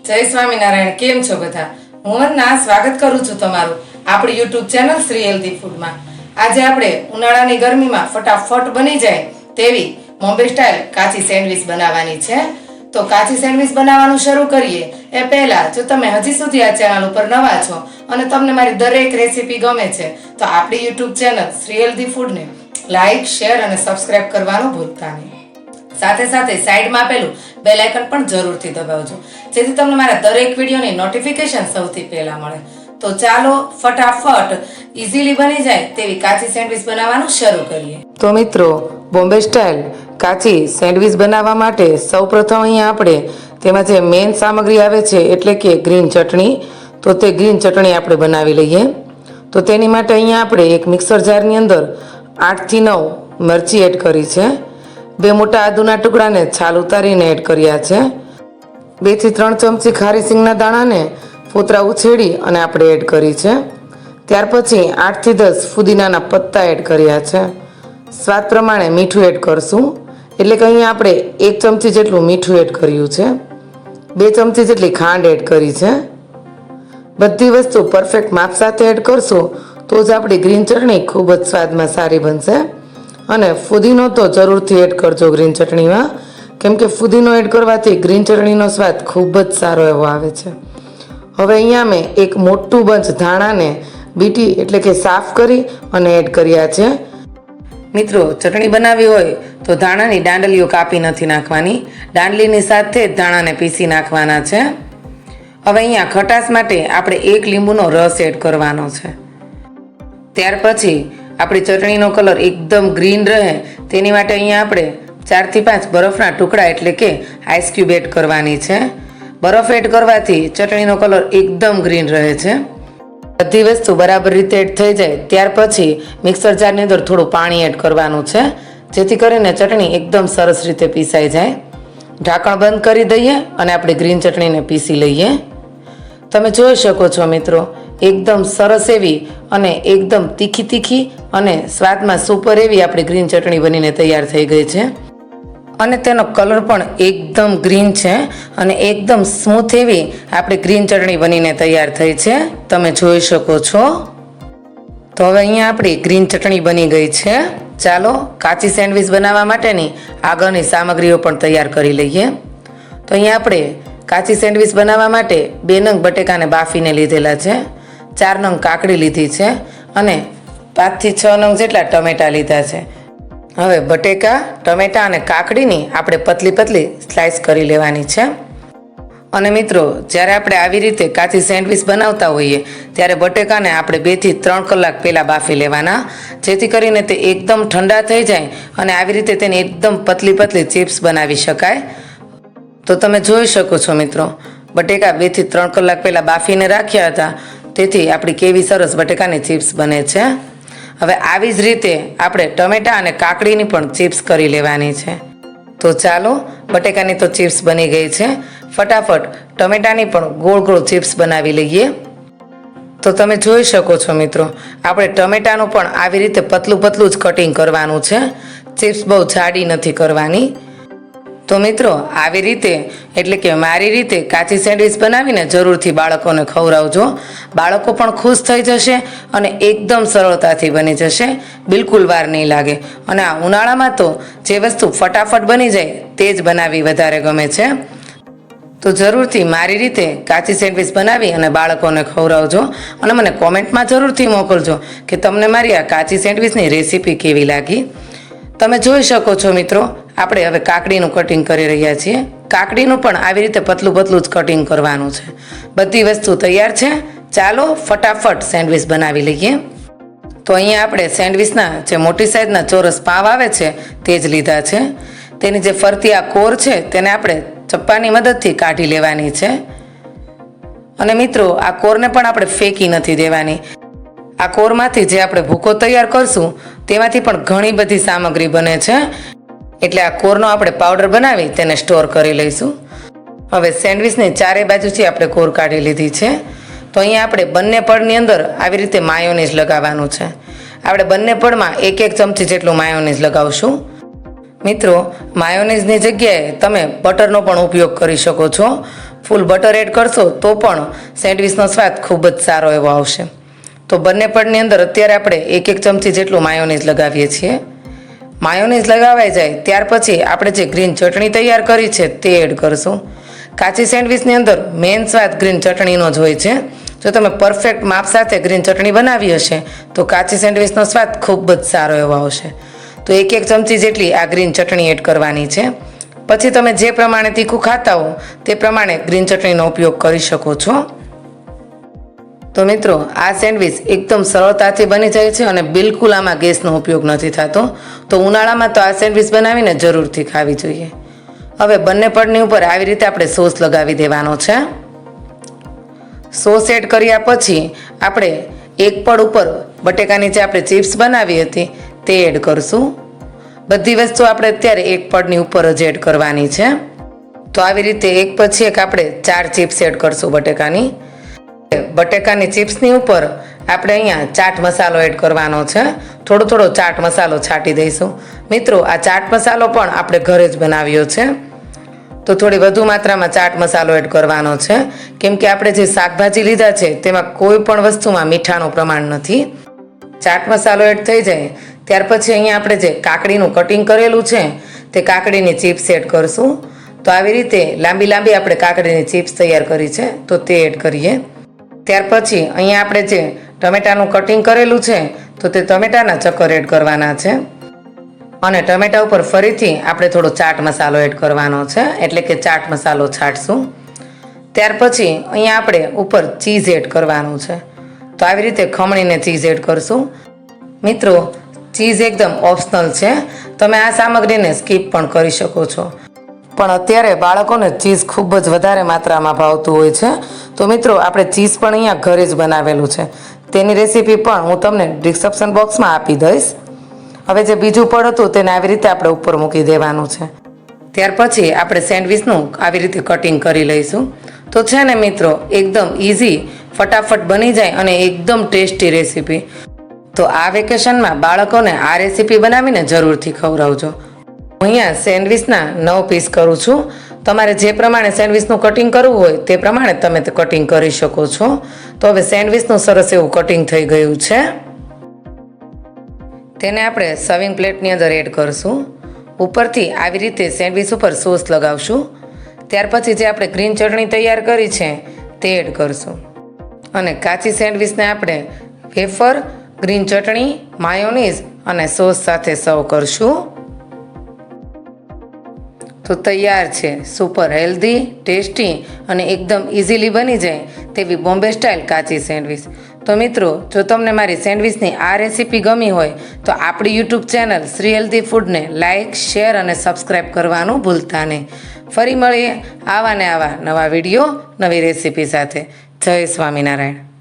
જય સ્વામિનારાયણ. કેમ છો બધા? હું વંદના સ્વાગત કરું છું તમારું આપણી યુટ્યુબ ચેનલ શ્રી હેલ્ધી ફૂડમાં. આજે આપણે ઉનાળાની ગરમીમાં ફટાફટ બની જાય તેવી બોમ્બે સ્ટાઇલ કાચી સેન્ડવિચ બનાવવાની છે. તો કાચી સેન્ડવિચ બનાવવાનું શરૂ કરીએ એ પહેલા જો તમે હજી સુધી આ ચેનલ ઉપર નવા છો અને તમને મારી દરેક રેસીપી ગમે છે તો આપણી યુટ્યુબ ચેનલ શ્રી હેલ્ધી ફૂડને લાઈક, શેર અને સબસ્ક્રાઇબ કરવાનું ભૂલતા નહીં. સાથે સાથે સાઈડમાં આપેલું બેલ આઇકન પણ જરૂરથી દબાવજો જેથી તમને મારા દરેક વિડીયોની નોટિફિકેશન સૌથી પહેલા મળે. તો ચાલો ફટાફટ ઇઝીલી બની જાય તેવી કાચી સેન્ડવિચ બનાવવાનું શરૂ કરીએ. તો મિત્રો, બોમ્બે સ્ટાઇલ કાચી સેન્ડવિચ બનાવવા માટે સૌપ્રથમ અહીંયા આપણે તેમાં જે મેઇન સામગ્રી આવે છે એટલે કે ગ્રીન ચટણી, તો તે ગ્રીન ચટણી આપણે બનાવી લઈએ. તો તેની માટે અહીંયા આપણે એક મિક્સર જારની અંદર 8 થી 9 મરચી એડ કરી છે. 2 મોટા આદુના ટુકડાને છાલ ઉતારીને એડ કર્યા છે. 2 થી 3 ચમચી ખારી સિંગના દાણાને ફોતરા ઉછેડી અને આપણે એડ કરી છે. ત્યાર પછી 8 થી 10 ફુદીનાના પત્તા એડ કર્યા છે. સ્વાદ પ્રમાણે મીઠું એડ કરશું, એટલે કે અહીંયા આપણે 1 ચમચી જેટલું મીઠું એડ કર્યું છે. 2 ચમચી જેટલી ખાંડ એડ કરી છે. બધી વસ્તુ પરફેક્ટ માપ સાથે એડ કરશું તો જ આપણી ગ્રીન ચટણી ખૂબ જ સ્વાદમાં સારી બનશે. અને ફુદીનો તો જરૂરથી એડ કરજો ગ્રીન ચટણીમાં, કેમ કે ફુદીનો એડ કરવાથી ગ્રીન ચટણીનો સ્વાદ ખૂબ જ સારો એવો આવે છે. હવે અહીંયા મેં એક મોટું બંચ ધાણાને બીટી એટલે કે સાફ કરી અને એડ કર્યા છે. મિત્રો, ચટણી બનાવી હોય તો ધાણાની દાંડલીઓ કાપી નથી નાખવાની, દાંડલીની સાથે જ ધાણાને પીસી નાખવાના છે. હવે અહીંયા ખટાશ માટે આપણે 1 લીંબુનો રસ એડ કરવાનો છે. ત્યાર પછી આપણી ચટણીનો કલર એકદમ ગ્રીન રહે તેની માટે અહીંયા આપણે 4 થી 5 બરફના ટુકડા એટલે કે આઈસ ક્યુબ એડ કરવાની છે. બરફ એડ કરવાથી ચટણીનો કલર એકદમ ગ્રીન રહે છે. બધી વસ્તુ બરાબર રીતે એડ થઈ જાય ત્યાર પછી મિક્સર જારની અંદર થોડું પાણી એડ કરવાનું છે જેથી કરીને ચટણી એકદમ સરસ રીતે પીસાઈ જાય. ઢાંકણ બંધ કરી દઈએ અને આપણે ગ્રીન ચટણીને પીસી લઈએ. તમે જોઈ શકો છો મિત્રો, એકદમ સરસ એવી અને એકદમ તીખી અને સ્વાદમાં સુપર એવી આપણી ગ્રીન ચટણી બનીને તૈયાર થઈ ગઈ છે. અને તેનો કલર પણ એકદમ ગ્રીન છે અને એકદમ સ્મૂથ એવી આપણી ગ્રીન ચટણી બનીને તૈયાર થઈ છે, તમે જોઈ શકો છો. તો હવે અહીંયા આપણી ગ્રીન ચટણી બની ગઈ છે. ચાલો કાચી સેન્ડવિચ બનાવવા માટેની આગળની સામગ્રીઓ પણ તૈયાર કરી લઈએ. તો અહીંયા આપણે કાચી સેન્ડવિચ બનાવવા માટે 2 નંગ બટેકાને બાફીને લીધેલા છે, 4 નંગ કાકડી લીધી છે અને 5 થી 6 નંગ જેટલા ટમેટા લીધા છે. હવે બટેકા, ટમેટા અને કાકડીની આપણે પતલી સ્લાઇસ કરી લેવાની છે. અને મિત્રો, જ્યારે આપણે આવી રીતે કાચી સેન્ડવિચ બનાવતા હોઈએ ત્યારે બટેકાને આપણે 2 થી 3 કલાક પહેલાં બાફી લેવાના, જેથી કરીને તે એકદમ ઠંડા થઈ જાય અને આવી રીતે તેની એકદમ પતલી ચિપ્સ બનાવી શકાય. તો તમે જોઈ શકો છો મિત્રો, બટેકા 2 થી 3 કલાક પહેલાં બાફીને રાખ્યા હતા, તેથી આપણી કેવી સરસ બટેકાની ચિપ્સ બને છે. હવે આવી જ રીતે આપણે ટમેટા અને કાકડીની પણ ચિપ્સ કરી લેવાની છે. તો ચાલો, બટેકાની તો ચિપ્સ બની ગઈ છે, ફટાફટ ટમેટાની પણ ગોળ ચિપ્સ બનાવી લઈએ. તો તમે જોઈ શકો છો મિત્રો, આપણે ટમેટાનું પણ આવી રીતે પતલું જ કટિંગ કરવાનું છે, ચિપ્સ બહુ જાડી નથી કરવાની. તો મિત્રો, આવી રીતે એટલે કે મારી રીતે કાચી સેન્ડવિચ બનાવીને જરૂરથી બાળકોને ખવડાવજો. બાળકો પણ ખુશ થઈ જશે અને એકદમ સરળતાથી બની જશે, બિલકુલ વાર નહીં લાગે. અને આ ઉનાળામાં તો જે વસ્તુ ફટાફટ બની જાય તે જ બનાવવી વધારે ગમે છે. તો જરૂરથી મારી રીતે કાચી સેન્ડવિચ બનાવી અને બાળકોને ખવડાવજો અને મને કોમેન્ટમાં જરૂરથી મોકલજો કે તમને મારી આ કાચી સેન્ડવિચની રેસીપી કેવી લાગી. તમે જોઈ શકો છો મિત્રો, આપણે હવે કાકડીનું કટિંગ કરી રહ્યા છીએ. કાકડીનું પણ આવી રીતે પતલું જ કટિંગ કરવાનું છે. બધી વસ્તુ તૈયાર છે, ચાલો ફટાફટ સેન્ડવિચ બનાવી લઈએ. તો અહીંયા આપણે સેન્ડવિચના જે મોટી સાઈઝના ચોરસ પાવ આવે છે તે જ લીધા છે. તેની જે ફરતી આ કોર છે તેને આપણે ચપ્પાની મદદથી કાઢી લેવાની છે. અને મિત્રો, આ કોરને પણ આપણે ફેંકી નથી દેવાની. આ કોરમાંથી જે આપણે ભૂકો તૈયાર કરશું તેમાંથી પણ ઘણી બધી સામગ્રી બને છે, એટલે આ કોરનો આપણે પાવડર બનાવી તેને સ્ટોર કરી લઈશું. હવે સેન્ડવિચની ચારે બાજુથી આપણે કોર કાઢી લીધી છે. તો અહીંયા આપણે બંને પડની અંદર આવી રીતે માયોનીઝ લગાવવાનું છે. આપણે બંને પડમાં 1 ચમચી જેટલું માયોનીઝ લગાવશું. મિત્રો, માયોનીઝની જગ્યાએ તમે બટરનો પણ ઉપયોગ કરી શકો છો, ફૂલ બટર એડ કરશો તો પણ સેન્ડવિચનો સ્વાદ ખૂબ જ સારો એવો આવશે. તો બંને પડની અંદર અત્યારે આપણે 1 ચમચી જેટલું માયોનીઝ લગાવીએ છીએ. માયોનીઝ લગાવાઈ જાય ત્યાર પછી આપણે જે ગ્રીન ચટણી તૈયાર કરી છે તે એડ કરશું. કાચી સેન્ડવિચની અંદર મેઇન સ્વાદ ગ્રીન ચટણીનો જ હોય છે. જો તમે પરફેક્ટ માપ સાથે ગ્રીન ચટણી બનાવી હશે તો કાચી સેન્ડવિચનો સ્વાદ ખૂબ જ સારો એવો આવશે. તો 1 ચમચી જેટલી આ ગ્રીન ચટણી એડ કરવાની છે. પછી તમે જે પ્રમાણે તીખું ખાતા હો તે પ્રમાણે ગ્રીન ચટણીનો ઉપયોગ કરી શકો છો. તો મિત્રો, આ સેન્ડવિચ એકદમ સરળતાથી બની જાય છે અને બિલકુલ આમાં ગેસનો ઉપયોગ નથી થતો. તો ઉનાળામાં તો આ સેન્ડવિચ બનાવીને જરૂરથી ખાવી જોઈએ. હવે બંને પડની ઉપર આવી રીતે આપણે સોસ લગાવી દેવાનો છે. સોસ એડ કર્યા પછી આપણે એક પડ ઉપર બટેકાની જે આપણે ચિપ્સ બનાવી હતી તે એડ કરશું. બધી વસ્તુ આપણે અત્યારે એક પડની ઉપર જ એડ કરવાની છે. તો આવી રીતે એક પછી એક આપણે 4 ચિપ્સ એડ કરશું બટેકાની. બટેકાની ચિપ્સની ઉપર આપણે અહીંયા ચાટ મસાલો એડ કરવાનો છે. થોડો થોડો ચાટ મસાલો છાંટી દઈશું. મિત્રો, આ ચાટ મસાલો પણ આપણે ઘરે જ બનાવ્યો છે. તો થોડી વધુ માત્રામાં ચાટ મસાલો એડ કરવાનો છે, કેમ કે આપણે જે શાકભાજી લીધા છે તેમાં કોઈ પણ વસ્તુમાં મીઠાનું પ્રમાણ નથી. ચાટ મસાલો એડ થઈ જાય ત્યાર પછી અહીંયા આપણે જે કાકડીનું કટિંગ કરેલું છે તે કાકડીની ચિપ્સ એડ કરશું. તો આવી રીતે લાંબી લાંબી આપણે કાકડીની ચિપ્સ તૈયાર કરી છે તો તે એડ કરીએ. ત્યાર પછી અહીંયા આપણે જે ટમેટાનું કટિંગ કરેલું છે તો તે ટમેટાના ચક્કર એડ કરવાના છે. અને ટમેટા ઉપર ફરીથી આપણે થોડો ચાટ મસાલો એડ કરવાનો છે, એટલે કે ચાટ મસાલો છાંટશું. ત્યાર પછી અહીંયા આપણે ઉપર ચીઝ એડ કરવાનું છે. તો આવી રીતે ખમણીને ચીઝ એડ કરશું. મિત્રો, ચીઝ એકદમ ઓપ્શનલ છે, તમે આ સામગ્રીને સ્કીપ પણ કરી શકો છો. પણ અત્યારે બાળકોને ચીઝ ખૂબ જ વધારે માત્રામાં ભાવતું હોય છે. તો મિત્રો, આપણે ચીઝ પણ અહીંયા ઘરે જ બનાવેલું છે. તેની રેસીપી પણ હું તમને ડિસ્ક્રિપ્શન બોક્સમાં આપી દઈશ. હવે જે બીજું પડ હતું તેને આવી રીતે આપણે ઉપર મૂકી દેવાનું છે. ત્યાર પછી આપણે સેન્ડવિચનું આવી રીતે કટિંગ કરી લઈશું. તો છે ને મિત્રો, એકદમ ઇઝી, ફટાફટ બની જાય અને એકદમ ટેસ્ટી રેસીપી. તો આ વેકેશનમાં બાળકોને આ રેસીપી બનાવીને જરૂરથી ખવડાવજો. હું અહીંયા સેન્ડવિચના 9 પીસ કરું છું. તમારે જે પ્રમાણે સેન્ડવિચનું કટિંગ કરવું હોય તે પ્રમાણે તમે તે કટિંગ કરી શકો છો. તો હવે સેન્ડવિચનું સરસ એવું કટિંગ થઈ ગયું છે. તેને આપણે સર્વિંગ પ્લેટની અંદર એડ કરશું. ઉપરથી આવી રીતે સેન્ડવિચ ઉપર સોસ લગાવશું. ત્યાર પછી જે આપણે ગ્રીન ચટણી તૈયાર કરી છે તે એડ કરશું. અને કાચી સેન્ડવિચને આપણે વેફર, ગ્રીન ચટણી, માયોનીઝ અને સોસ સાથે સર્વ કરશું. તો તૈયાર છે સુપર હેલ્ધી, ટેસ્ટી અને એકદમ ઇઝીલી બની જાય તેવી બોમ્બે સ્ટાઇલ કાચી સેન્ડવિચ. તો મિત્રો, જો તમને મારી સેન્ડવિચની આ રેસીપી ગમી હોય તો આપણી યુટ્યુબ ચેનલ શ્રી હેલ્ધી ફૂડને લાઇક, શેર અને સબસ્ક્રાઈબ કરવાનું ભૂલતા નહીં. ફરી મળીએ આવા ને આવા નવા વિડીયો, નવી રેસીપી સાથે. જય સ્વામિનારાયણ.